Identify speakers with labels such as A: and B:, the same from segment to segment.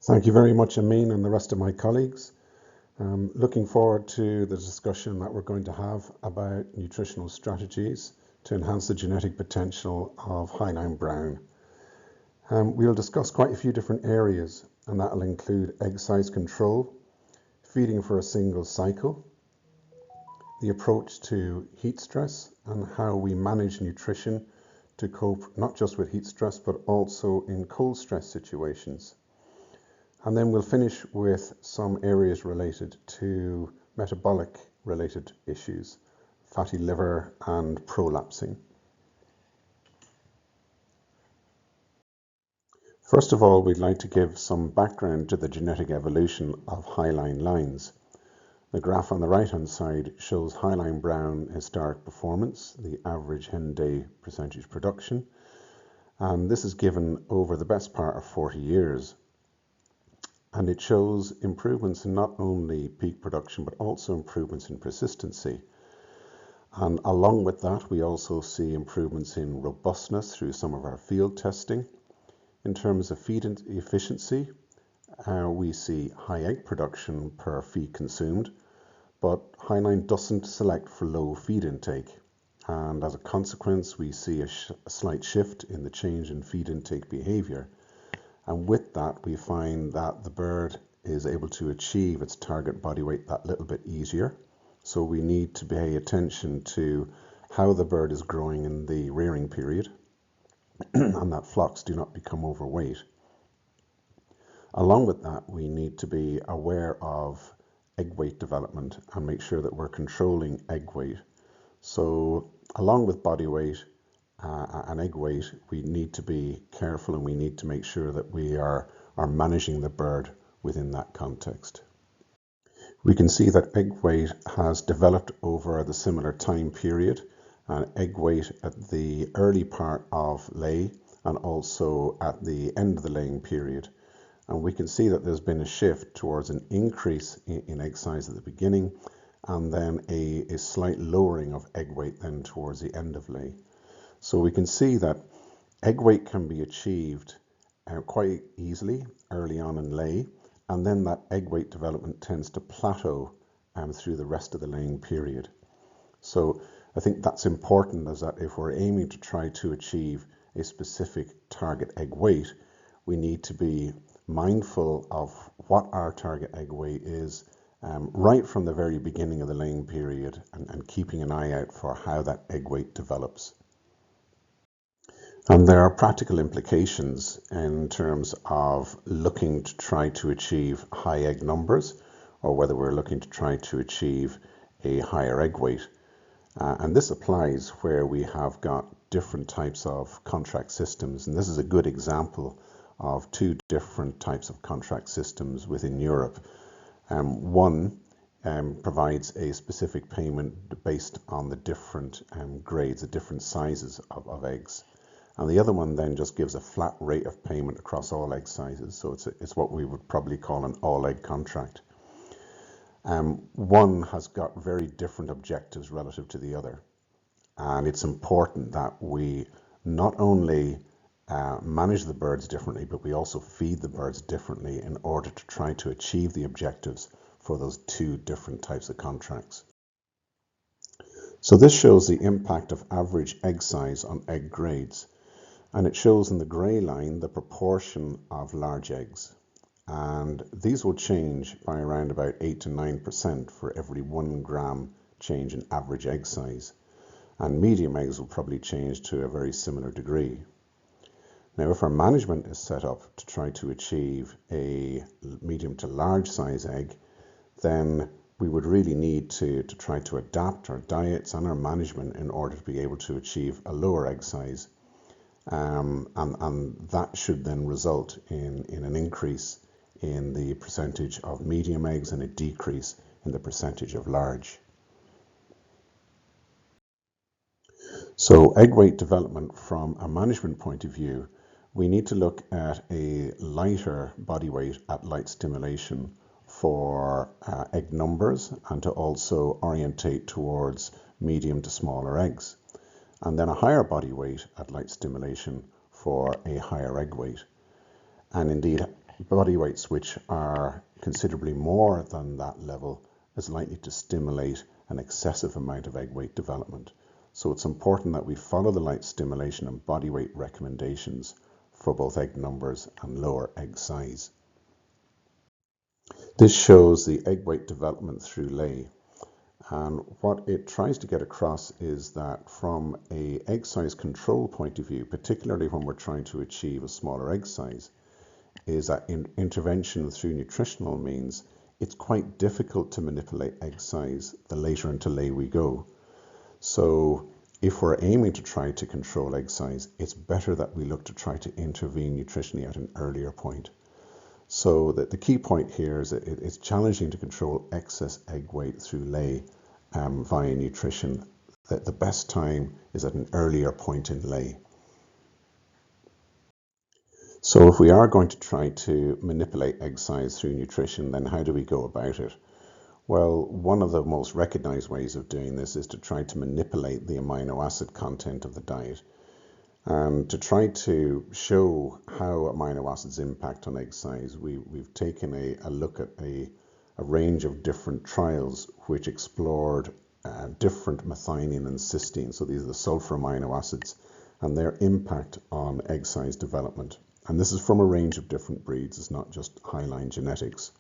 A: Thank you very much, Amin, and the rest of my colleagues. Looking forward to the discussion that we're going to have about nutritional strategies to enhance the genetic potential of hyaline brown. We'll discuss quite a few different areas, and that will include egg size control, feeding for a single cycle, the approach to heat stress, and how we manage nutrition to cope not just with heat stress, but also in cold stress situations. And then we'll finish with some areas related to metabolic related issues, fatty liver and prolapsing. First of all, we'd like to give some background to the genetic evolution of hyaline lines. The graph on the right hand side shows hyaline brown historic performance, the average hen day percentage production, and this is given over the best part of 40 years. And it shows improvements in not only peak production, but also improvements in persistency. And along with that, we also see improvements in robustness through some of our field testing. In terms of feed efficiency, we see high egg production per feed consumed, but hyaline doesn't select for low feed intake. And as a consequence, we see a slight shift in the change in feed intake behavior. And with that, we find that the bird is able to achieve its target body weight that little bit easier. So we need to pay attention to how the bird is growing in the rearing period and that flocks do not become overweight. Along with that, we need to be aware of egg weight development and make sure that we're controlling egg weight. So along with body weight, and egg weight, we need to be careful and we need to make sure that we are managing the bird within that context. We can see that egg weight has developed over the similar time period, and egg weight at the early part of lay and also at the end of the laying period. And we can see that there's been a shift towards an increase in egg size at the beginning and then a slight lowering of egg weight then towards the end of lay. So we can see that egg weight can be achieved quite easily early on in lay, and then that egg weight development tends to plateau through the rest of the laying period. So I think that's important, as that if we're aiming to try to achieve a specific target egg weight, we need to be mindful of what our target egg weight is right from the very beginning of the laying period and keeping an eye out for how that egg weight develops. And there are practical implications in terms of looking to try to achieve high egg numbers, or whether we're looking to try to achieve a higher egg weight. And this applies where we have got different types of contract systems. And this is a good example of two different types of contract systems within Europe. One provides a specific payment based on the different grades, the different sizes of eggs. And the other one then just gives a flat rate of payment across all egg sizes. So it's what we would probably call an all egg contract. One has got very different objectives relative to the other. And it's important that we not only manage the birds differently, but we also feed the birds differently in order to try to achieve the objectives for those two different types of contracts. So this shows the impact of average egg size on egg grades. And it shows in the grey line the proportion of large eggs. And these will change by around about 8 to 9% for every 1 gram change in average egg size. And medium eggs will probably change to a very similar degree. Now, if our management is set up to try to achieve a medium to large size egg, then we would really need to try to adapt our diets and our management in order to be able to achieve a lower egg size. And that should then result in an increase in the percentage of medium eggs and a decrease in the percentage of large. So egg weight development from a management point of view, we need to look at a lighter body weight at light stimulation for egg numbers and to also orientate towards medium to smaller eggs. And then a higher body weight at light stimulation for a higher egg weight. And indeed, body weights which are considerably more than that level is likely to stimulate an excessive amount of egg weight development. So it's important that we follow the light stimulation and body weight recommendations for both egg numbers and lower egg size. This shows the egg weight development through lay. And what it tries to get across is that from an egg size control point of view, particularly when we're trying to achieve a smaller egg size, is that intervention through nutritional means it's quite difficult to manipulate egg size the later into lay we go. So if we're aiming to try to control egg size, it's better that we look to try to intervene nutritionally at an earlier point. So that the key point here is that it's challenging to control excess egg weight through lay via nutrition. That the best time is at an earlier point in lay. So if we are going to try to manipulate egg size through nutrition, then how do we go about it? Well, one of the most recognized ways of doing this is to try to manipulate the amino acid content of the diet. And to try to show how amino acids impact on egg size, we've taken a look at a range of different trials which explored different methionine and cysteine. So these are the sulfur amino acids and their impact on egg size development. And this is from a range of different breeds. It's not just highline genetics.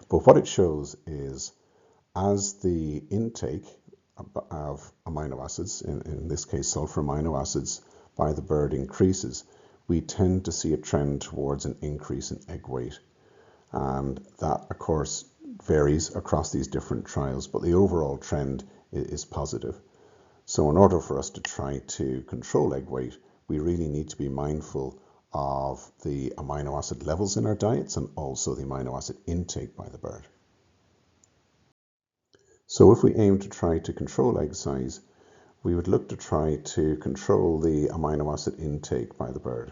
A: But what it shows is as the intake of amino acids, in this case sulfur amino acids, by the bird increases, we tend to see a trend towards an increase in egg weight. And that, of course, varies across these different trials, but the overall trend is positive. So in order for us to try to control egg weight, we really need to be mindful of the amino acid levels in our diets and also the amino acid intake by the bird. So if we aim to try to control egg size, we would look to try to control the amino acid intake by the bird.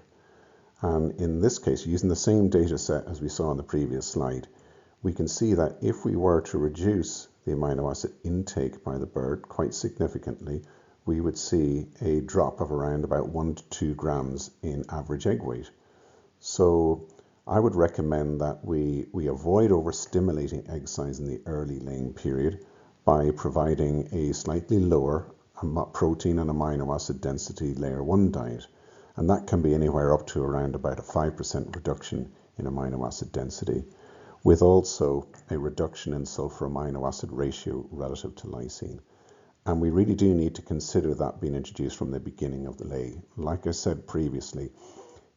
A: And in this case, using the same data set as we saw on the previous slide, we can see that if we were to reduce the amino acid intake by the bird quite significantly, we would see a drop of around about 1 to 2 grams in average egg weight. So I would recommend that we avoid overstimulating egg size in the early laying period by providing a slightly lower protein and amino acid density layer 1 diet. And that can be anywhere up to around about a 5% reduction in amino acid density, with also a reduction in sulfur amino acid ratio relative to lysine. And we really do need to consider that being introduced from the beginning of the lay. Like I said previously,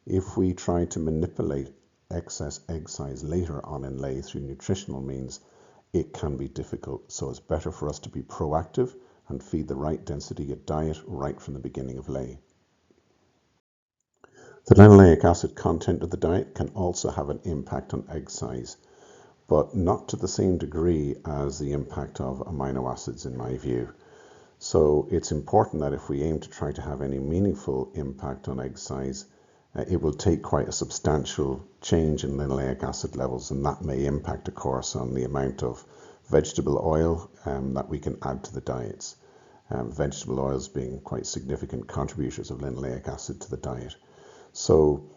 A: if we try to manipulate excess egg size later on in lay through nutritional means, it can be difficult. So it's better for us to be proactive and feed the right density of diet right from the beginning of lay. The linoleic acid content of the diet can also have an impact on egg size, but not to the same degree as the impact of amino acids in my view. So it's important that if we aim to try to have any meaningful impact on egg size, it will take quite a substantial change in linoleic acid levels, and that may impact, of course, on the amount of vegetable oil that we can add to the diets. Vegetable oils being quite significant contributors of linoleic acid to the diet. So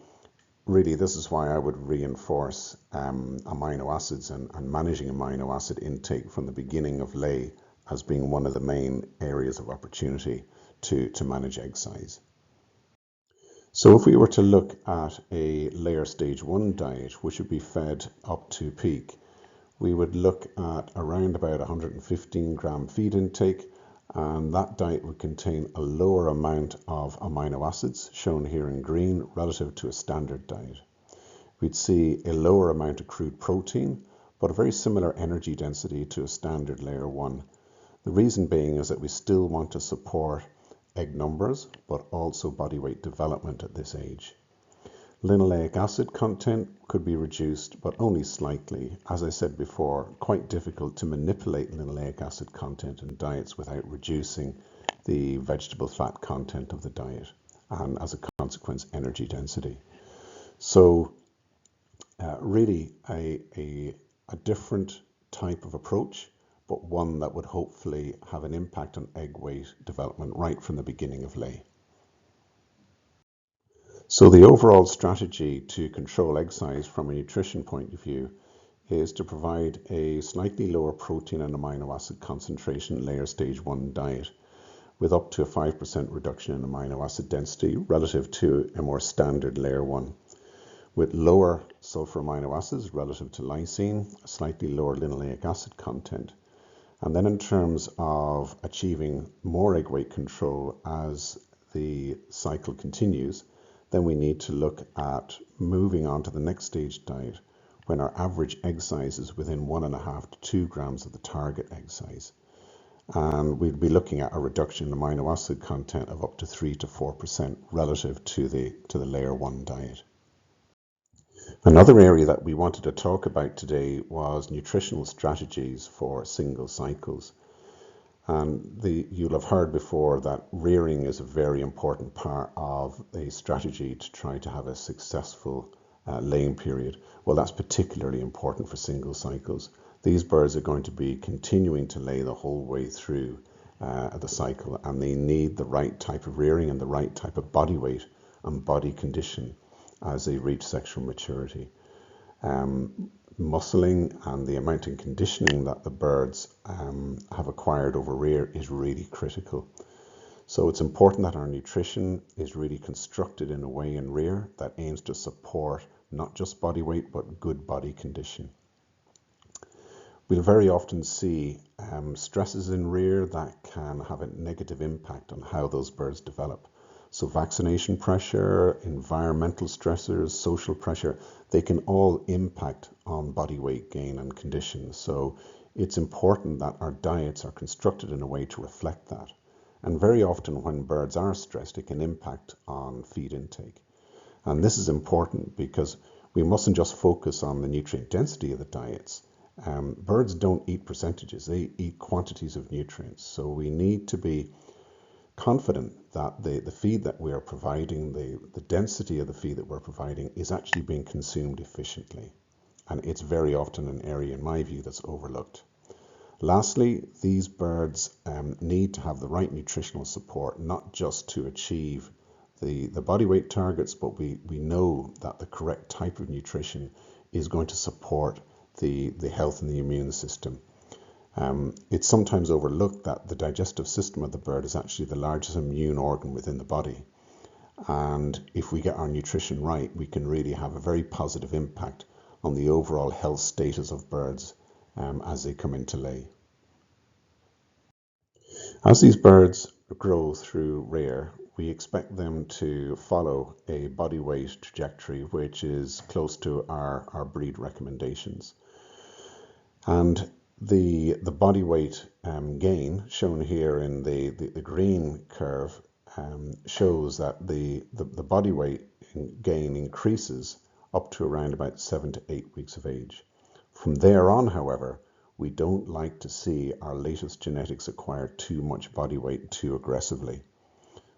A: really, this is why I would reinforce amino acids and managing amino acid intake from the beginning of lay as being one of the main areas of opportunity to manage egg size. So if we were to look at a layer stage 1 diet, which would be fed up to peak, we would look at around about 115 gram feed intake, and that diet would contain a lower amount of amino acids, shown here in green, relative to a standard diet. We'd see a lower amount of crude protein, but a very similar energy density to a standard layer 1. The reason being is that we still want to support egg numbers, but also body weight development at this age. Linoleic acid content could be reduced, but only slightly. As I said before, quite difficult to manipulate linoleic acid content in diets without reducing the vegetable fat content of the diet, and as a consequence, energy density. So really a different type of approach, but one that would hopefully have an impact on egg weight development right from the beginning of lay. So the overall strategy to control egg size from a nutrition point of view is to provide a slightly lower protein and amino acid concentration layer stage 1 diet with up to a 5% reduction in amino acid density relative to a more standard layer 1, with lower sulfur amino acids relative to lysine, a slightly lower linoleic acid content. And then in terms of achieving more egg weight control as the cycle continues, then we need to look at moving on to the next stage diet when our average egg size is within 1.5 to 2 grams of the target egg size. And we'd be looking at a reduction in amino acid content of up to 3 to 4% relative to the layer 1 diet. Another area that we wanted to talk about today was nutritional strategies for single cycles. And you'll have heard before that rearing is a very important part of a strategy to try to have a successful laying period. Well, that's particularly important for single cycles. These birds are going to be continuing to lay the whole way through the cycle, and they need the right type of rearing and the right type of body weight and body condition as they reach sexual maturity. Muscling and the amount of conditioning that the birds have acquired over rear is really critical. So it's important that our nutrition is really constructed in a way in rear that aims to support not just body weight but good body condition. We'll very often see stresses in rear that can have a negative impact on how those birds develop. So vaccination pressure, environmental stressors, social pressure, they can all impact on body weight gain and condition. So it's important that our diets are constructed in a way to reflect that. And very often when birds are stressed, it can impact on feed intake. And this is important because we mustn't just focus on the nutrient density of the diets. Birds don't eat percentages, they eat quantities of nutrients. So we need to be confident that the feed that we are providing, the density of the feed that we're providing is actually being consumed efficiently. And it's very often an area, in my view, that's overlooked. Lastly, these birds need to have the right nutritional support, not just to achieve the body weight targets, but we know that the correct type of nutrition is going to support the health and the immune system. It's sometimes overlooked that the digestive system of the bird is actually the largest immune organ within the body. And if we get our nutrition right, we can really have a very positive impact on the overall health status of birds as they come into lay. As these birds grow through rear, we expect them to follow a body weight trajectory which is close to our breed recommendations. And the body weight gain shown here in the green curve shows that the body weight gain increases up to around about 7 to 8 weeks of age. From there on, however, we don't like to see our latest genetics acquire too much body weight too aggressively.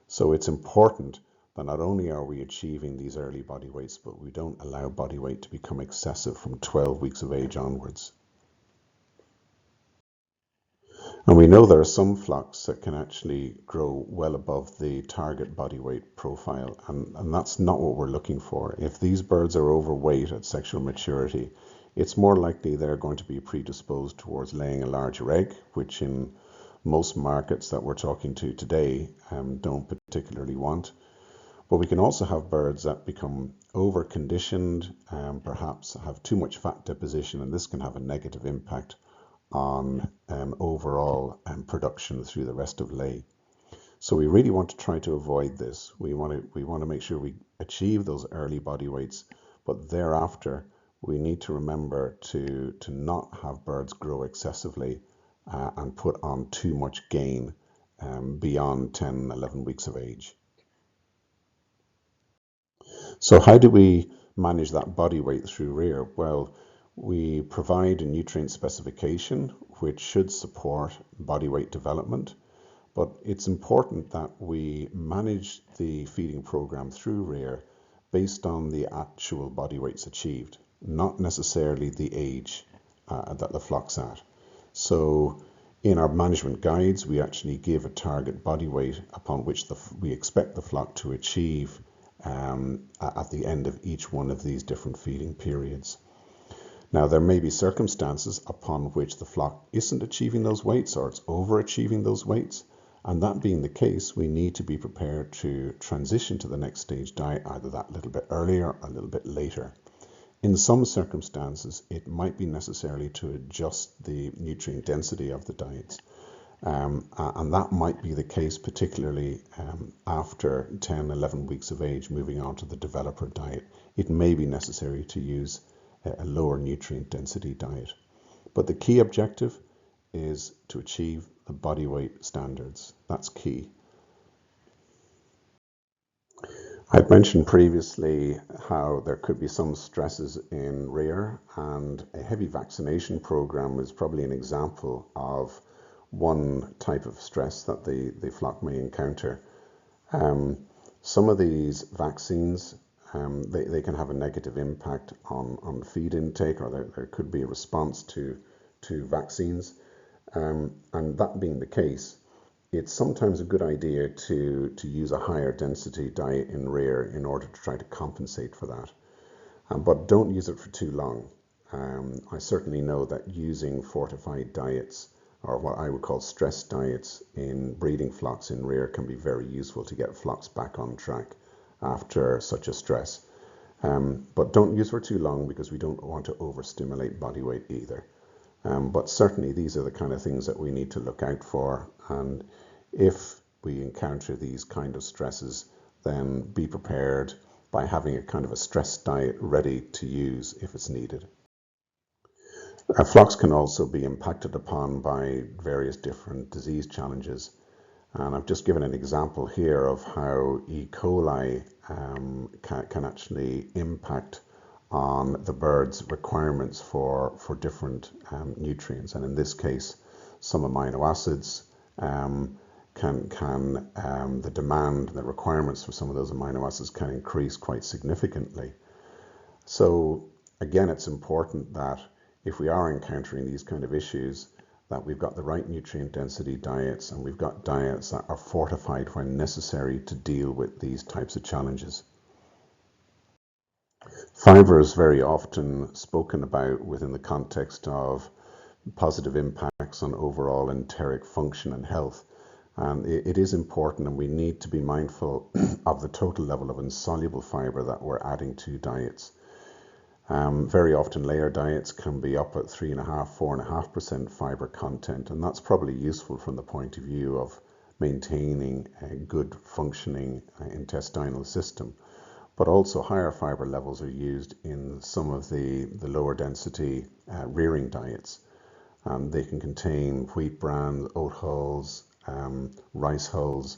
A: So it's important that not only are we achieving these early body weights, but we don't allow body weight to become excessive from 12 weeks of age onwards. And we know there are some flocks that can actually grow well above the target body weight profile, and that's not what we're looking for. If these birds are overweight at sexual maturity, it's more likely they're going to be predisposed towards laying a larger egg, which in most markets that we're talking to today don't particularly want. But we can also have birds that become over-conditioned, perhaps have too much fat deposition, and this can have a negative impact on overall production through the rest of lay. So we really want to try to avoid this. We want to make sure we achieve those early body weights, but thereafter we need to remember to not have birds grow excessively and put on too much gain beyond 10, 11 weeks of age. So how do we manage that body weight through rear? Well, we provide a nutrient specification which should support body weight development, but it's important that we manage the feeding program through rear based on the actual body weights achieved, not necessarily the age that the flock's at. So in our management guides, we actually give a target body weight upon which we expect the flock to achieve at the end of each one of these different feeding periods. Now, there may be circumstances upon which the flock isn't achieving those weights or it's overachieving those weights. And that being the case, we need to be prepared to transition to the next stage diet, either that little bit earlier or a little bit later. In some circumstances, it might be necessary to adjust the nutrient density of the diets. And that might be the case particularly after 10, 11 weeks of age, moving on to the developer diet. It may be necessary to use a lower nutrient density diet. But the key objective is to achieve the body weight standards. That's key. I've mentioned previously how there could be some stresses in rear, and a heavy vaccination program is probably an example of one type of stress that the flock may encounter. Some of these vaccines, they can have a negative impact on feed intake, or there could be a response to vaccines. And that being the case, it's sometimes a good idea to use a higher density diet in rear in order to try to compensate for that. But don't use it for too long. I certainly know that using fortified diets, or what I would call stress diets, in breeding flocks in rear can be very useful to get flocks back on track after such a stress. But don't use for too long, because we don't want to overstimulate body weight either. But certainly these are the kind of things that we need to look out for. And if we encounter these kind of stresses, then be prepared by having a kind of a stress diet ready to use if it's needed. Flocks can also be impacted upon by various different disease challenges. And I've just given an example here of how E. coli can actually impact on the bird's requirements for different nutrients. And in this case, some amino acids the demand, the requirements for some of those amino acids can increase quite significantly. So again, it's important that if we are encountering these kind of issues, that we've got the right nutrient density diets, and we've got diets that are fortified when necessary to deal with these types of challenges. Fiber is very often spoken about within the context of positive impacts on overall enteric function and health. And it is important, and we need to be mindful of the total level of insoluble fiber that we're adding to diets. Very often layer diets can be up at 3.5%, 4.5% fiber content, and that's probably useful from the point of view of maintaining a good functioning intestinal system. But also higher fiber levels are used in some of the lower density rearing diets. They can contain wheat bran, oat hulls, rice hulls.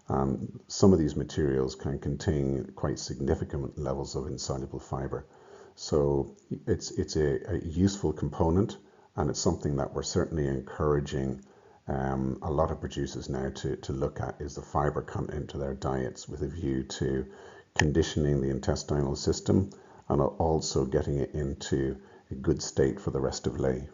A: Some of these materials can contain quite significant levels of insoluble fiber. So it's a useful component, and it's something that we're certainly encouraging a lot of producers now to look at, is the fiber content to their diets, with a view to conditioning the intestinal system and also getting it into a good state for the rest of lay.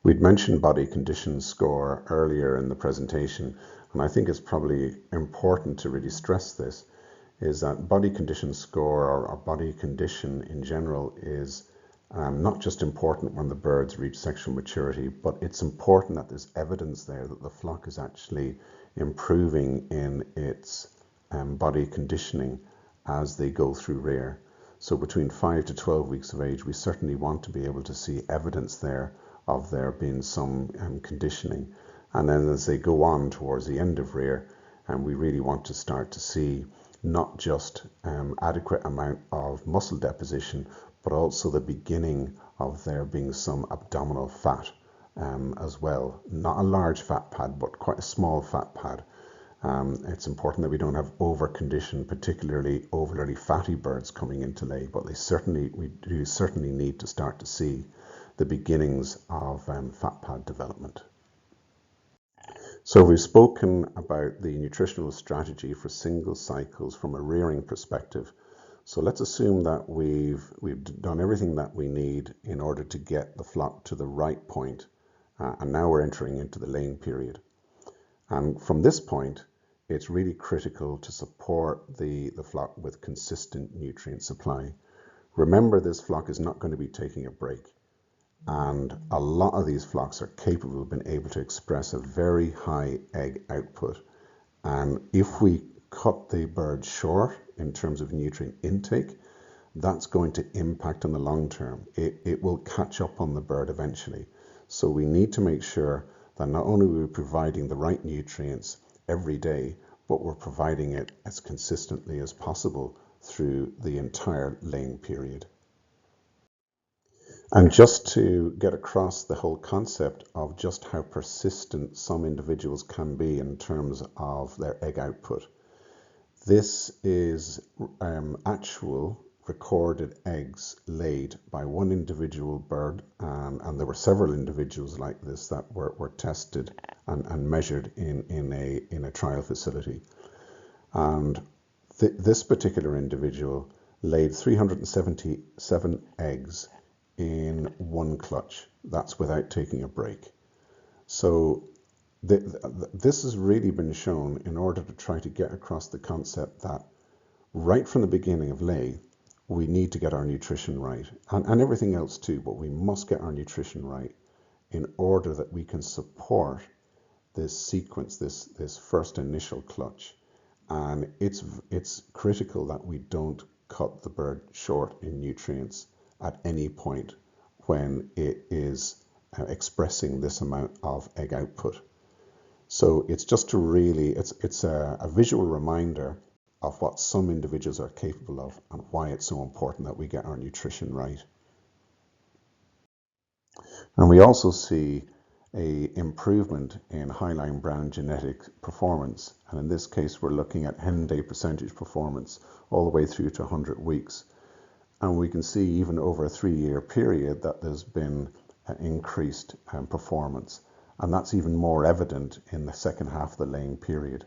A: We'd mentioned body condition score earlier in the presentation, and I think it's probably important to really stress this, is that body condition score, or body condition in general, is not just important when the birds reach sexual maturity, but it's important that there's evidence there that the flock is actually improving in its body conditioning as they go through rear. So between 5 to 12 weeks of age, we certainly want to be able to see evidence there of there being some conditioning. And then as they go on towards the end of rear, we really want to start to see not just adequate amount of muscle deposition, but also the beginning of there being some abdominal fat as well. Not a large fat pad, but quite a small fat pad. It's important that we don't have over-conditioned, particularly overly fatty birds coming into lay, but we do certainly need to start to see the beginnings of fat pad development. So we've spoken about the nutritional strategy for single cycles from a rearing perspective. So let's assume that we've done everything that we need in order to get the flock to the right point, and now we're entering into the laying period. And from this point, it's really critical to support the flock with consistent nutrient supply. Remember, this flock is not going to be taking a break. And a lot of these flocks are capable of being able to express a very high egg output. And if we cut the bird short in terms of nutrient intake, that's going to impact on the long term. It will catch up on the bird eventually. So we need to make sure that not only are we providing the right nutrients every day, but we're providing it as consistently as possible through the entire laying period. And just to get across the whole concept of just how persistent some individuals can be in terms of their egg output, this is actual recorded eggs laid by one individual bird, and there were several individuals like this that were tested and measured in a trial facility. And this particular individual laid 377 eggs in one clutch. That's without taking a break. So this has really been shown in order to try to get across the concept that right from the beginning of lay, we need to get our nutrition right, and everything else too, but we must get our nutrition right in order that we can support this sequence, this first initial clutch. And it's critical that we don't cut the bird short in nutrients at any point when it is expressing this amount of egg output. So it's just to really, it's a visual reminder of what some individuals are capable of and why it's so important that we get our nutrition right. And we also see a improvement in hyaline brown genetic performance. And in this case, we're looking at hen day percentage performance all the way through to 100 weeks. And we can see even over a 3-year period that there's been increased performance. And that's even more evident in the second half of the laying period.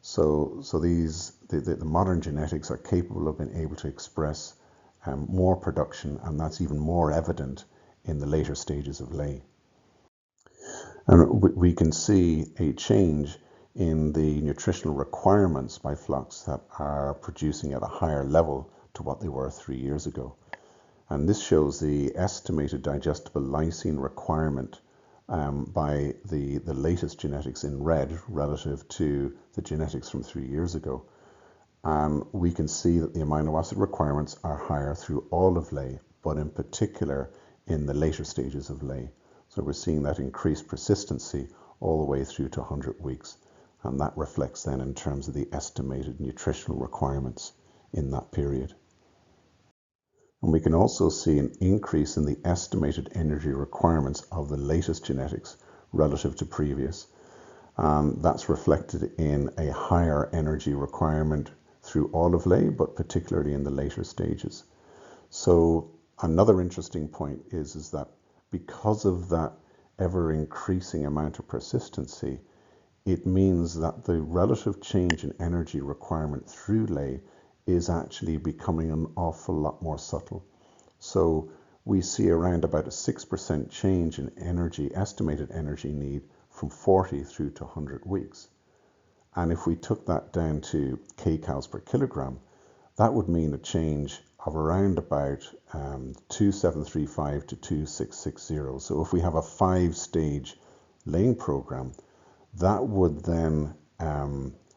A: So the modern genetics are capable of being able to express more production, and that's even more evident in the later stages of lay. And we can see a change in the nutritional requirements by flocks that are producing at a higher level to what they were 3 years ago. And this shows the estimated digestible lysine requirement by the latest genetics in red relative to the genetics from 3 years ago. We can see that the amino acid requirements are higher through all of lay, but in particular in the later stages of lay. So we're seeing that increased persistency all the way through to 100 weeks. And that reflects then in terms of the estimated nutritional requirements in that period. And we can also see an increase in the estimated energy requirements of the latest genetics relative to previous. That's reflected in a higher energy requirement through all of lay, but particularly in the later stages. So another interesting point is that because of that ever increasing amount of persistency, it means that the relative change in energy requirement through lay is actually becoming an awful lot more subtle. So we see around about a 6% change in estimated energy need from 40 through to 100 weeks. And if we took that down to kcals per kilogram, that would mean a change of around about 2735 to 2660. So if we have a 5-stage laying program, that would then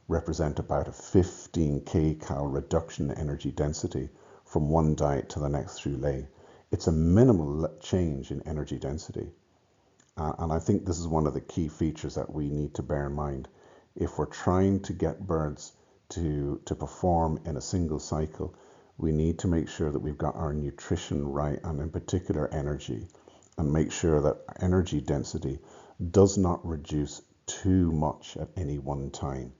A: represent about a 15 kcal reduction in energy density from one diet to the next through lay. It's a minimal change in energy density. And I think this is one of the key features that we need to bear in mind. If we're trying to get birds to perform in a single cycle, we need to make sure that we've got our nutrition right, and in particular energy, and make sure that energy density does not reduce too much at any one time.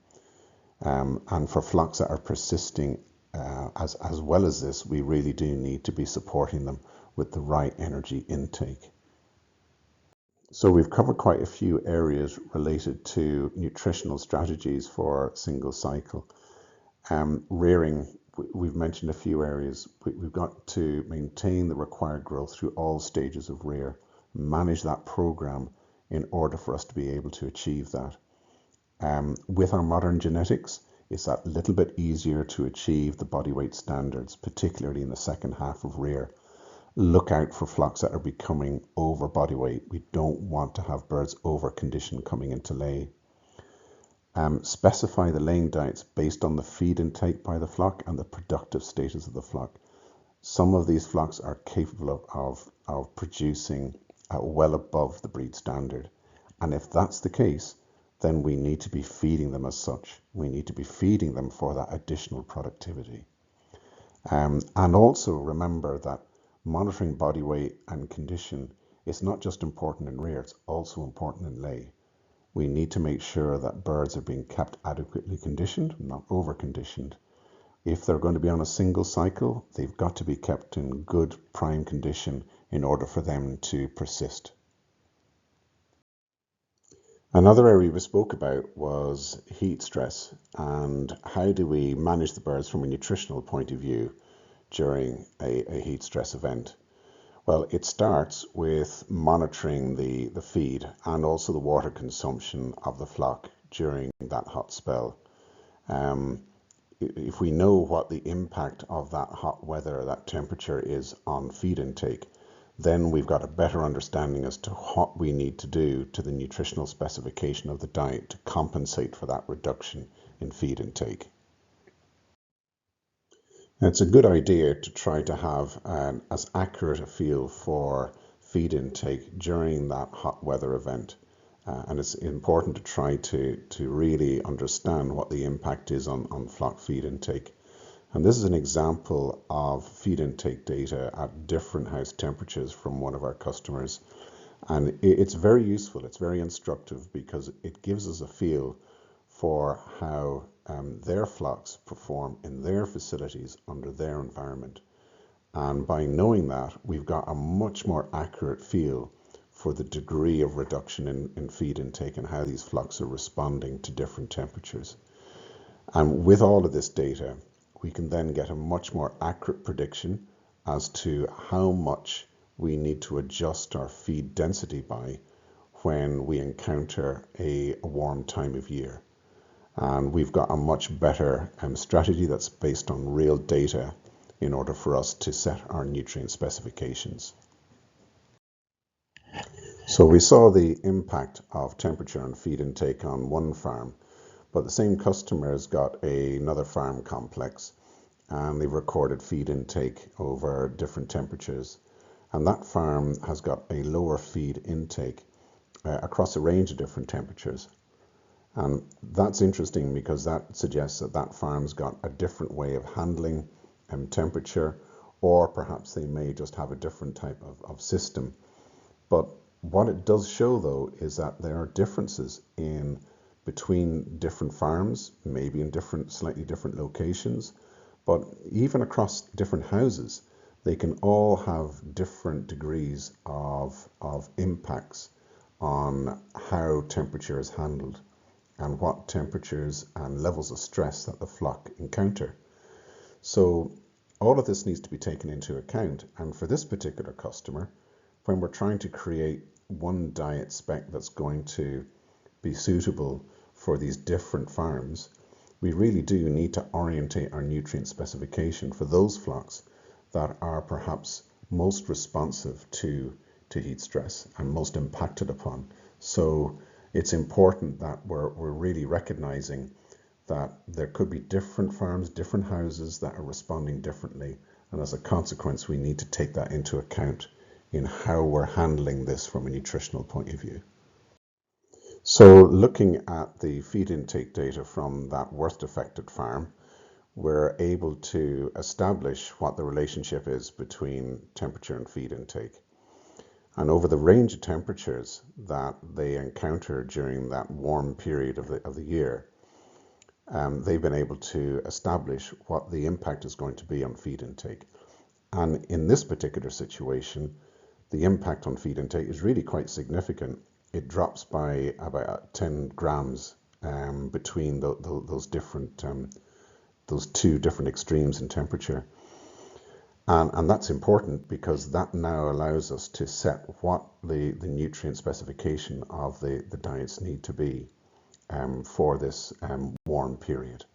A: And for flocks that are persisting as well as this, we really do need to be supporting them with the right energy intake. So we've covered quite a few areas related to nutritional strategies for single cycle. Rearing, we've mentioned a few areas. We've got to maintain the required growth through all stages of rear, manage that program in order for us to be able to achieve that. With our modern genetics, it's that little bit easier to achieve the body weight standards, particularly in the second half of rear. Look out for flocks that are becoming over body weight. We don't want to have birds over condition coming into lay. Specify the laying diets based on the feed intake by the flock and the productive status of the flock. Some of these flocks are capable of producing well above the breed standard. And if that's the case, then we need to be feeding them as such. We need to be feeding them for that additional productivity. And also remember that monitoring body weight and condition is not just important in rear, it's also important in lay. We need to make sure that birds are being kept adequately conditioned, not over conditioned. If they're going to be on a single cycle, they've got to be kept in good prime condition in order for them to persist. Another area we spoke about was heat stress and how do we manage the birds from a nutritional point of view during a heat stress event. Well, it starts with monitoring the feed and also the water consumption of the flock during that hot spell. If we know what the impact of that hot weather, that temperature is on feed intake, then we've got a better understanding as to what we need to do to the nutritional specification of the diet to compensate for that reduction in feed intake. It's a good idea to try to have as accurate a feel for feed intake during that hot weather event. And it's important to try to really understand what the impact is on flock feed intake. And this is an example of feed intake data at different house temperatures from one of our customers. And it's very useful, it's very instructive because it gives us a feel for how their flocks perform in their facilities under their environment. And by knowing that, we've got a much more accurate feel for the degree of reduction in feed intake and how these flocks are responding to different temperatures. And with all of this data, we can then get a much more accurate prediction as to how much we need to adjust our feed density by when we encounter a warm time of year. And we've got a much better strategy that's based on real data in order for us to set our nutrient specifications. So we saw the impact of temperature and feed intake on one farm, but the same customer has got another farm complex and they've recorded feed intake over different temperatures. And that farm has got a lower feed intake across a range of different temperatures. And that's interesting because that suggests that that farm's got a different way of handling temperature, or perhaps they may just have a different type of system. But what it does show, though, is that there are differences in between different farms, maybe in slightly different locations, but even across different houses, they can all have different degrees of impacts on how temperature is handled and what temperatures and levels of stress that the flock encounter. So all of this needs to be taken into account. And for this particular customer, when we're trying to create one diet spec that's going to be suitable for these different farms, we really do need to orientate our nutrient specification for those flocks that are perhaps most responsive to heat stress and most impacted upon. So it's important that we're really recognizing that there could be different farms, different houses that are responding differently. And as a consequence, we need to take that into account in how we're handling this from a nutritional point of view. So looking at the feed intake data from that worst affected farm, we're able to establish what the relationship is between temperature and feed intake. And over the range of temperatures that they encounter during that warm period of the year, they've been able to establish what the impact is going to be on feed intake. And in this particular situation, the impact on feed intake is really quite significant. It drops by about 10 grams between those two different extremes in temperature. And that's important because that now allows us to set what the nutrient specification of the diets need to be. for this warm period.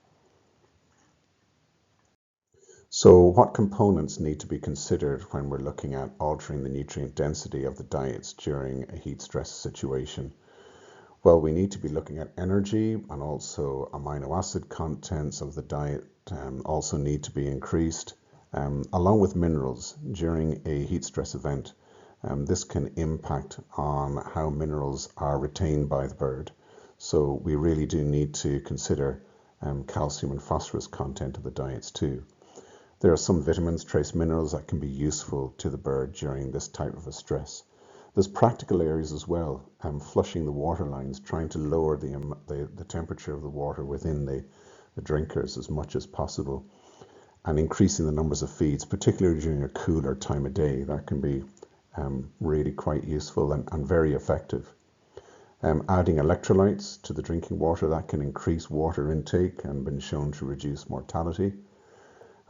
A: So what components need to be considered when we're looking at altering the nutrient density of the diets during a heat stress situation? Well, we need to be looking at energy, and also amino acid contents of the diet also need to be increased, along with minerals during a heat stress event. This can impact on how minerals are retained by the bird. So we really do need to consider calcium and phosphorus content of the diets too. There are some vitamins, trace minerals that can be useful to the bird during this type of a stress. There's practical areas as well, flushing the water lines, trying to lower the temperature of the water within the drinkers as much as possible, and increasing the numbers of feeds, particularly during a cooler time of day. That can be really quite useful and very effective. Adding electrolytes to the drinking water, that can increase water intake and been shown to reduce mortality.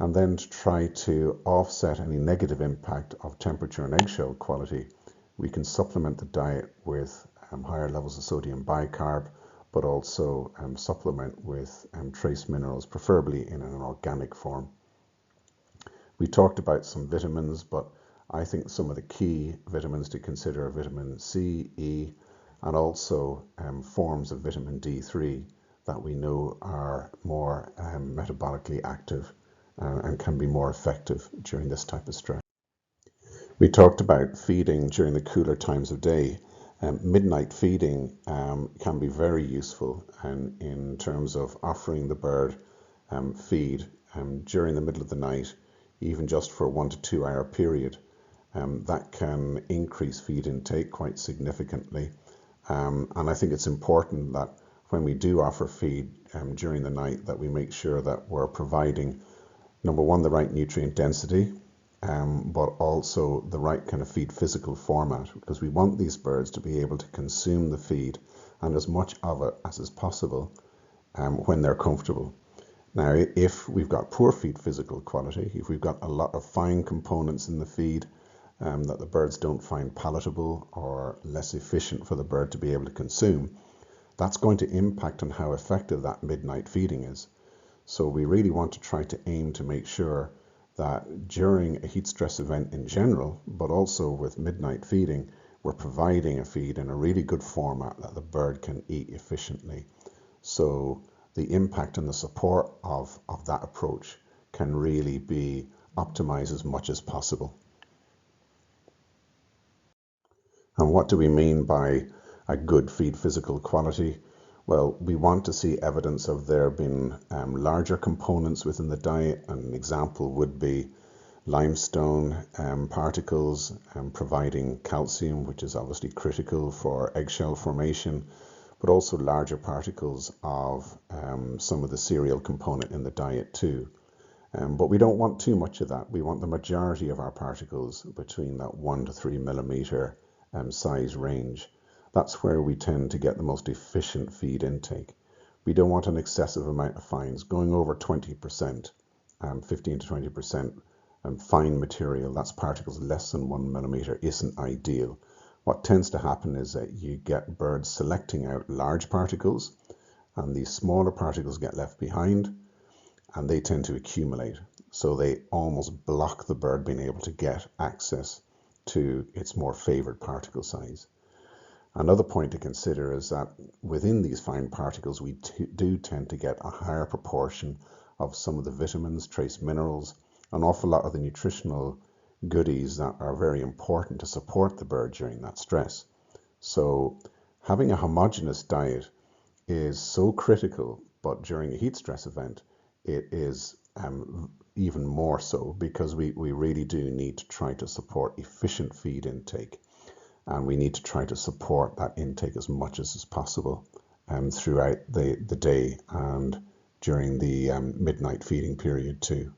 A: And then to try to offset any negative impact of temperature and eggshell quality, we can supplement the diet with higher levels of sodium bicarb, but also supplement with trace minerals, preferably in an organic form. We talked about some vitamins, but I think some of the key vitamins to consider are vitamin C, E, and also forms of vitamin D3 that we know are more metabolically active and can be more effective during this type of stress. We talked about feeding during the cooler times of day. Midnight feeding can be very useful in terms of offering the bird feed during the middle of the night, even just for a 1 to 2 hour period. That can increase feed intake quite significantly. And I think it's important that when we do offer feed during the night, that we make sure that we're providing, number one, the right nutrient density, but also the right kind of feed physical format, because we want these birds to be able to consume the feed and as much of it as is possible when they're comfortable. Now, if we've got poor feed physical quality, if we've got a lot of fine components in the feed that the birds don't find palatable or less efficient for the bird to be able to consume, that's going to impact on how effective that midnight feeding is. So we really want to try to aim to make sure that during a heat stress event in general, but also with midnight feeding, we're providing a feed in a really good format that the bird can eat efficiently. So the impact and the support of that approach can really be optimized as much as possible. And what do we mean by a good feed physical quality? Well, we want to see evidence of there being larger components within the diet. An example would be limestone particles providing calcium, which is obviously critical for eggshell formation, but also larger particles of some of the cereal component in the diet too. But we don't want too much of that. We want the majority of our particles between that 1 to 3 millimeter size range. That's where we tend to get the most efficient feed intake. We don't want an excessive amount of fines. Going over 20%, 15 to 20% fine material, that's particles less than 1 millimeter, isn't ideal. What tends to happen is that you get birds selecting out large particles, and these smaller particles get left behind, and they tend to accumulate. So they almost block the bird being able to get access to its more favored particle size. Another point to consider is that within these fine particles, we do tend to get a higher proportion of some of the vitamins, trace minerals, an awful lot of the nutritional goodies that are very important to support the bird during that stress. So having a homogeneous diet is so critical, but during a heat stress event, it is even more so, because we really do need to try to support efficient feed intake. And we need to try to support that intake as much as is possible throughout the day and during the midnight feeding period too.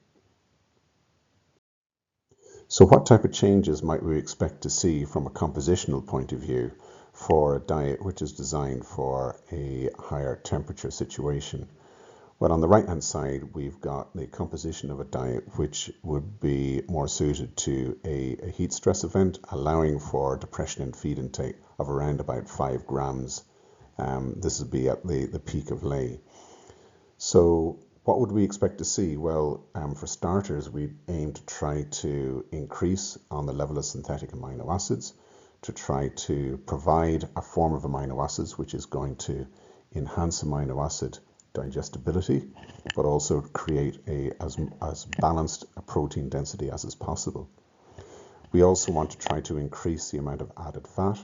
A: So what type of changes might we expect to see from a compositional point of view for a diet which is designed for a higher temperature situation? Well, on the right-hand side, we've got the composition of a diet which would be more suited to a heat stress event, allowing for depression in feed intake of around about 5 grams This would be at the peak of lay. So what would we expect to see? Well, for starters, we aim to try to increase on the level of synthetic amino acids, to try to provide a form of amino acids which is going to enhance amino acid digestibility, but also create as balanced a protein density as is possible. We also want to try to increase the amount of added fat.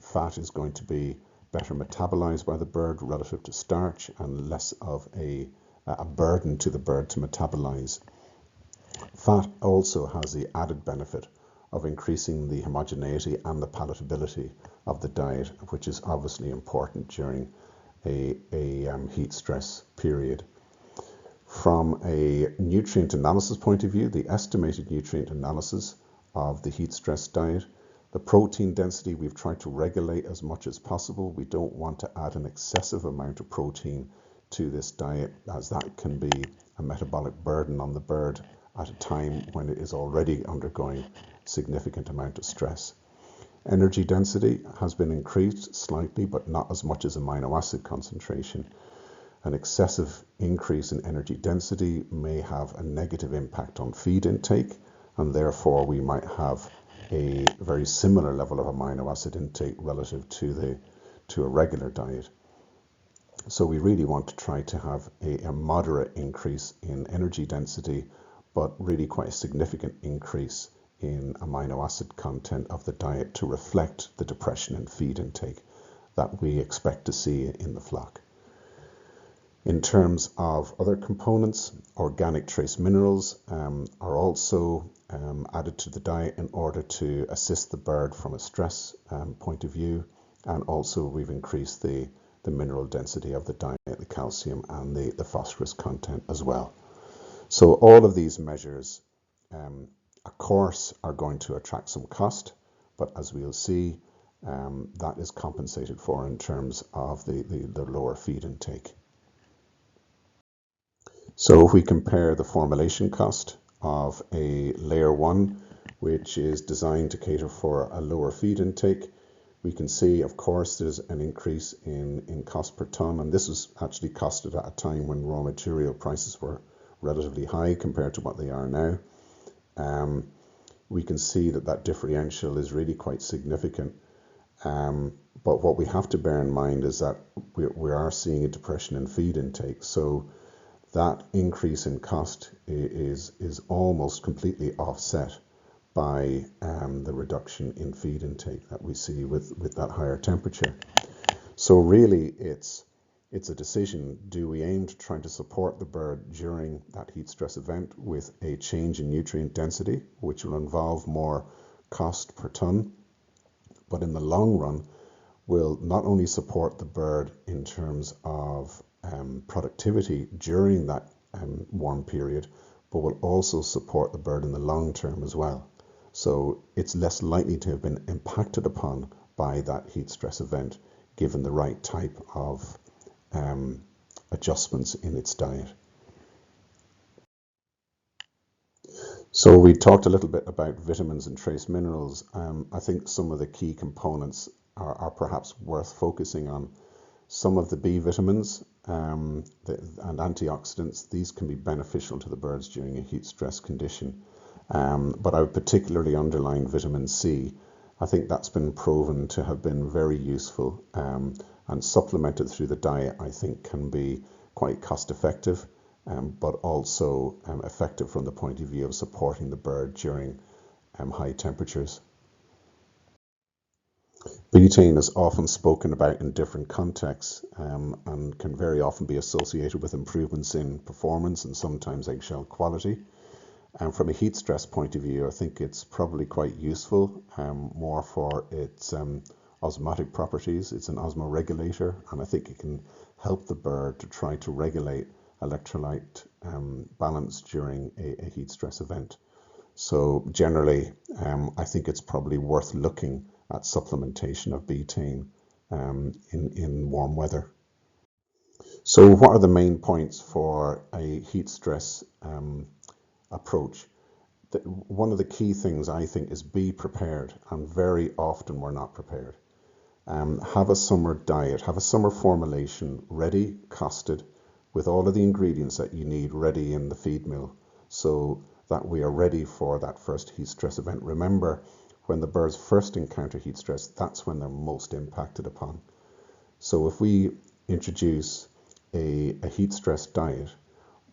A: Fat is going to be better metabolized by the bird relative to starch and less of a burden to the bird to metabolize. Fat also has the added benefit of increasing the homogeneity and the palatability of the diet, which is obviously important during a heat stress period. From a nutrient analysis point of view, the estimated nutrient analysis of the heat stress diet, the protein density we've tried to regulate as much as possible. We don't want to add an excessive amount of protein to this diet, as that can be a metabolic burden on the bird at a time when it is already undergoing significant amount of stress. Energy density has been increased slightly, but not as much as amino acid concentration. An excessive increase in energy density may have a negative impact on feed intake, and therefore we might have a very similar level of amino acid intake relative to a regular diet. So we really want to try to have a moderate increase in energy density, but really quite a significant increase in amino acid content of the diet to reflect the depression in feed intake that we expect to see in the flock. In terms of other components, organic trace minerals are also added to the diet in order to assist the bird from a stress point of view, and also we've increased the mineral density of the diet, the calcium and the phosphorus content as well. So all of these measures, of course, are going to attract some cost, but as we'll see, that is compensated for in terms of the lower feed intake. So if we compare the formulation cost of a layer 1, which is designed to cater for a lower feed intake, we can see, of course, there's an increase in cost per ton, and this was actually costed at a time when raw material prices were relatively high compared to what they are now. We can see that differential is really quite significant. But what we have to bear in mind is that we are seeing a depression in feed intake. So that increase in cost is almost completely offset by the reduction in feed intake that we see with that higher temperature. So really it's a decision. Do we aim to try to support the bird during that heat stress event with a change in nutrient density, which will involve more cost per ton, but in the long run will not only support the bird in terms of productivity during that warm period, but will also support the bird in the long term as well. So it's less likely to have been impacted upon by that heat stress event, given the right type of adjustments in its diet. So we talked a little bit about vitamins and trace minerals. I think some of the key components are perhaps worth focusing on. Some of the B vitamins and antioxidants, these can be beneficial to the birds during a heat stress condition. But I would particularly underline vitamin C. I think that's been proven to have been very useful, and supplemented through the diet, I think can be quite cost effective, but also effective from the point of view of supporting the bird during high temperatures. Betaine is often spoken about in different contexts, and can very often be associated with improvements in performance and sometimes eggshell quality. And from a heat stress point of view, I think it's probably quite useful, more for its osmotic properties. It's an osmoregulator, and I think it can help the bird to try to regulate electrolyte balance during a heat stress event. So generally, I think it's probably worth looking at supplementation of betaine in warm weather. So what are the main points for a heat stress approach? One of the key things I think is be prepared, and very often we're not prepared. Have a summer diet, have a summer formulation ready, costed, with all of the ingredients that you need ready in the feed mill, so that we are ready for that first heat stress event. Remember, when the birds first encounter heat stress, that's when they're most impacted upon. So if we introduce a heat stress diet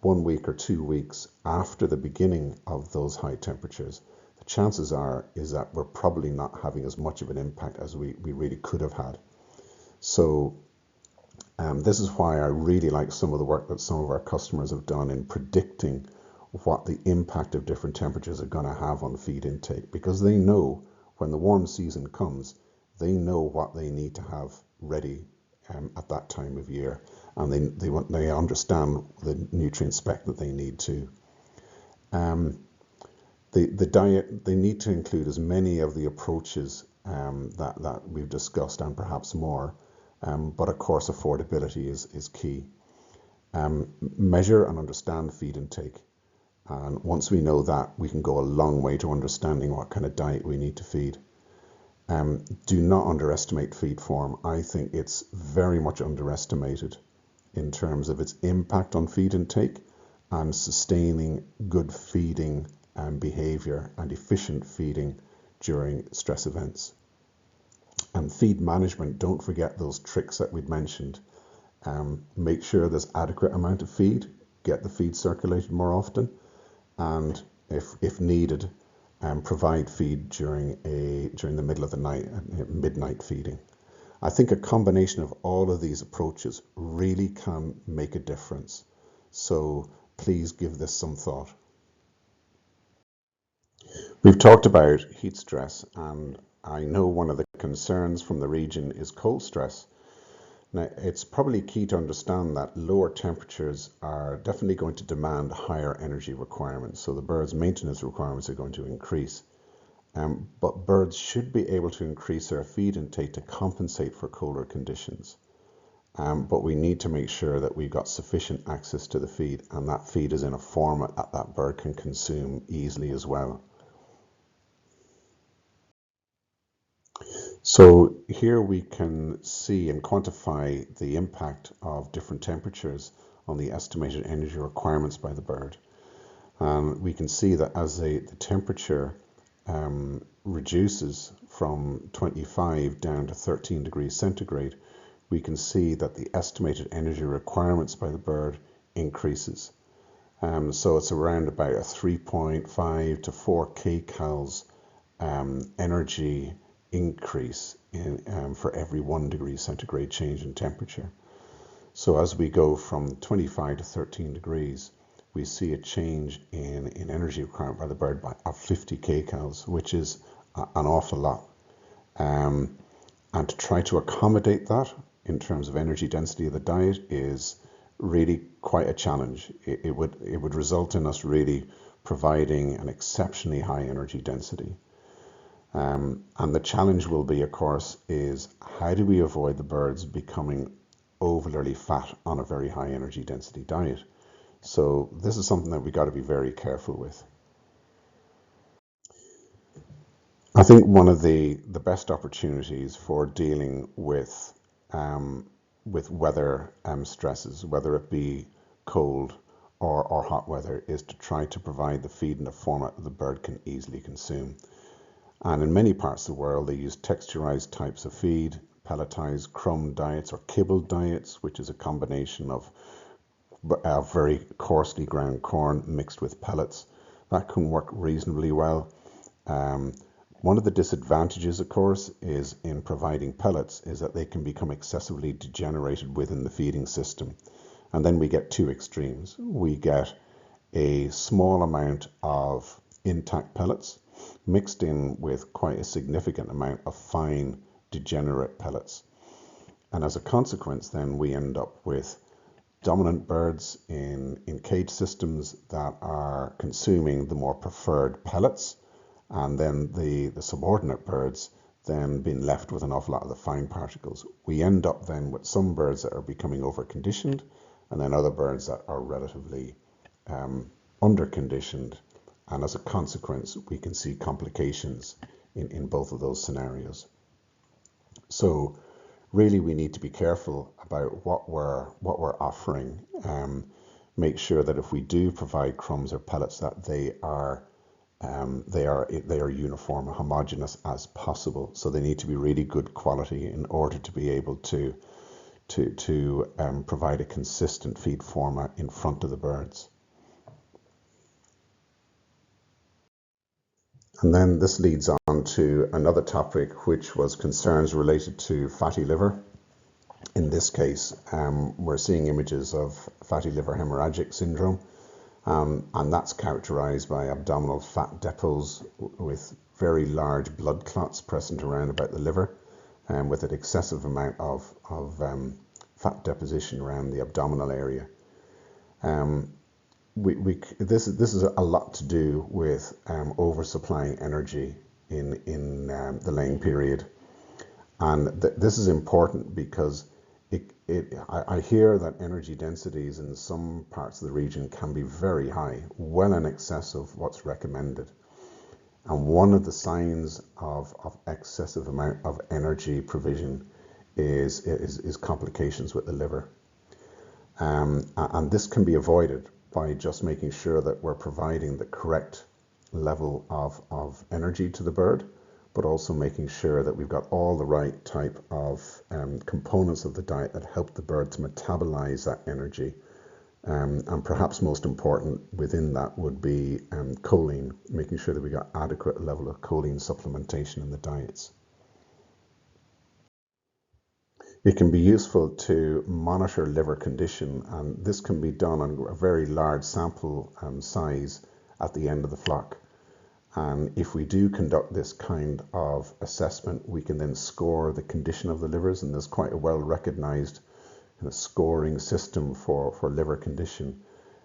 A: 1 week or 2 weeks after the beginning of those high temperatures, the chances is that we're probably not having as much of an impact as we really could have had. So this is why I really like some of the work that some of our customers have done in predicting what the impact of different temperatures are going to have on feed intake, because they know when the warm season comes, they know what they need to have ready at that time of year, and they understand the nutrient spec that they need to. The diet, they need to include as many of the approaches that we've discussed, and perhaps more, but of course affordability is key. Measure and understand feed intake, and once we know that, we can go a long way to understanding what kind of diet we need to feed. Do not underestimate feed form. I think it's very much underestimated in terms of its impact on feed intake and sustaining good feeding behavior and efficient feeding during stress events. And feed management, don't forget those tricks that we'd mentioned. Make sure there's adequate amount of feed, get the feed circulated more often, and if needed, provide feed during the middle of the night, midnight feeding. I think a combination of all of these approaches really can make a difference. So please give this some thought. We've talked about heat stress, and I know one of the concerns from the region is cold stress. Now, it's probably key to understand that lower temperatures are definitely going to demand higher energy requirements, so the birds' maintenance requirements are going to increase. But birds should be able to increase their feed intake to compensate for colder conditions. But we need to make sure that we've got sufficient access to the feed, and that feed is in a format that bird can consume easily as well. So here we can see and quantify the impact of different temperatures on the estimated energy requirements by the bird. And we can see that as the temperature reduces from 25 down to 13 degrees centigrade, we can see that the estimated energy requirements by the bird increases. So it's around about a 3.5 to 4 kcals energy increase for every 1 degree centigrade change in temperature. So as we go from 25 to 13 degrees, we see a change in energy requirement by the bird of 50 kcals, which is an awful lot. And to try to accommodate that in terms of energy density of the diet is really quite a challenge. It would result in us really providing an exceptionally high energy density. And the challenge will be, of course, is how do we avoid the birds becoming overly fat on a very high energy density diet? So this is something that we got to be very careful with. I think one of the best opportunities for dealing with weather stresses, whether it be cold or hot weather, is to try to provide the feed in a format that the bird can easily consume. And in many parts of the world, they use texturized types of feed, pelletized crumb diets or kibble diets, which is a combination of very coarsely ground corn mixed with pellets. That can work reasonably well. One of the disadvantages, of course, is in providing pellets is that they can become excessively degenerated within the feeding system. And then we get two extremes. We get a small amount of intact pellets mixed in with quite a significant amount of fine degenerate pellets. And as a consequence, then we end up with dominant birds in cage systems that are consuming the more preferred pellets, and then the subordinate birds then being left with an awful lot of the fine particles. We end up then with some birds that are becoming over-conditioned, and then other birds that are relatively under-conditioned, and as a consequence, we can see complications in both of those scenarios. So really we need to be careful about what we're offering. Make sure that if we do provide crumbs or pellets, that they are uniform and homogeneous as possible. So they need to be really good quality in order to be able to provide a consistent feed format in front of the birds. And then this leads on to another topic, which was concerns related to fatty liver. In this case, we're seeing images of fatty liver hemorrhagic syndrome, and that's characterized by abdominal fat depots with very large blood clots present around about the liver, and with an excessive amount of fat deposition around the abdominal area. This is a lot to do with oversupplying energy in the laying period, and this is important because I hear that energy densities in some parts of the region can be very high, well in excess of what's recommended. And one of the signs of excessive amount of energy provision is complications with the liver. And this can be avoided by just making sure that we're providing the correct level of energy to the bird, but also making sure that we've got all the right type of components of the diet that help the bird to metabolize that energy. And perhaps most important within that would be choline, making sure that we got adequate level of choline supplementation in the diets. It can be useful to monitor liver condition, and this can be done on a very large sample size at the end of the flock. And if we do conduct this kind of assessment, we can then score the condition of the livers, and there's quite a well-recognized scoring system for liver condition.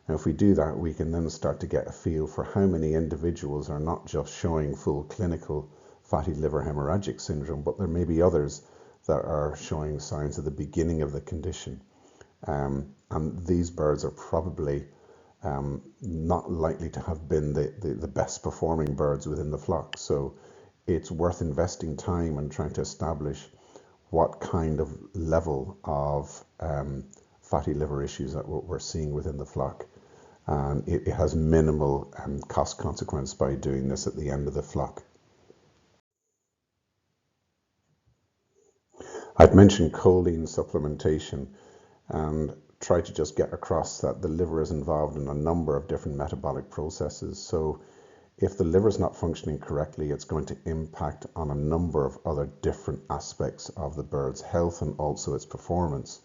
A: And if we do that, we can then start to get a feel for how many individuals are not just showing full clinical fatty liver hemorrhagic syndrome, but there may be others that are showing signs of the beginning of the condition. And these birds are probably not likely to have been the best performing birds within the flock. So it's worth investing time and trying to establish what kind of level of fatty liver issues that we're seeing within the flock. And it has minimal cost consequence by doing this at the end of the flock. I've mentioned choline supplementation and try to just get across that the liver is involved in a number of different metabolic processes. So if the liver is not functioning correctly, it's going to impact on a number of other different aspects of the bird's health and also its performance.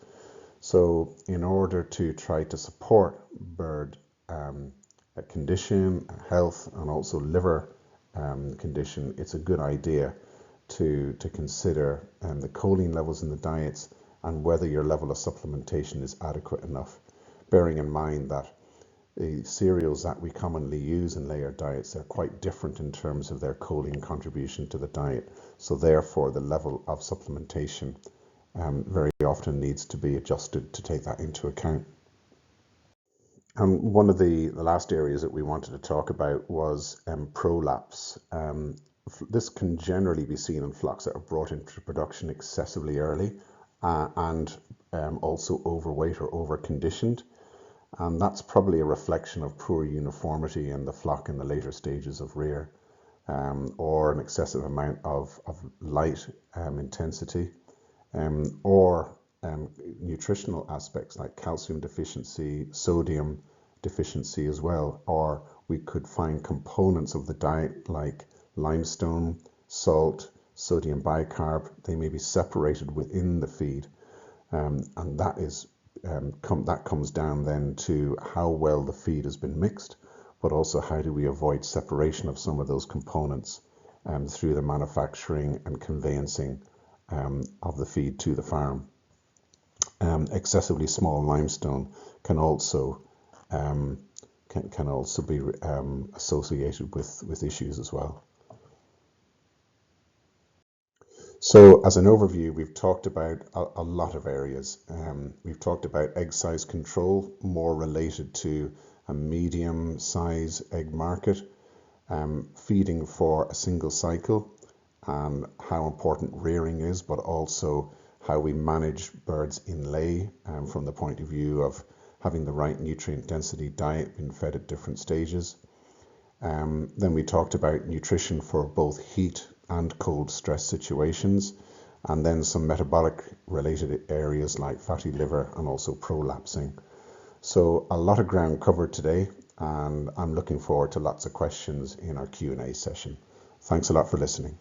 A: So in order to try to support bird condition, health, and also liver condition, it's a good idea to consider the choline levels in the diets and whether your level of supplementation is adequate enough, bearing in mind that the cereals that we commonly use in layer diets are quite different in terms of their choline contribution to the diet. So therefore, the level of supplementation very often needs to be adjusted to take that into account. And one of the last areas that we wanted to talk about was prolapse. This can generally be seen in flocks that are brought into production excessively early and also overweight or overconditioned. And that's probably a reflection of poor uniformity in the flock in the later stages of rear, or an excessive amount of light intensity, or nutritional aspects like calcium deficiency, sodium deficiency as well. Or we could find components of the diet like limestone, salt, sodium bicarb. They may be separated within the feed, and that is that comes down then to how well the feed has been mixed, but also how do we avoid separation of some of those components through the manufacturing and conveyancing of the feed to the farm. Excessively small limestone can also be associated with issues as well. So as an overview, we've talked about a lot of areas. We've talked about egg size control, more related to a medium size egg market, feeding for a single cycle, and how important rearing is, but also how we manage birds in lay from the point of view of having the right nutrient density diet being fed at different stages. Then we talked about nutrition for both heat and cold stress situations, and then some metabolic related areas like fatty liver and also prolapsing. So a lot of ground covered today, and I'm looking forward to lots of questions in our Q&A session. Thanks a lot for listening.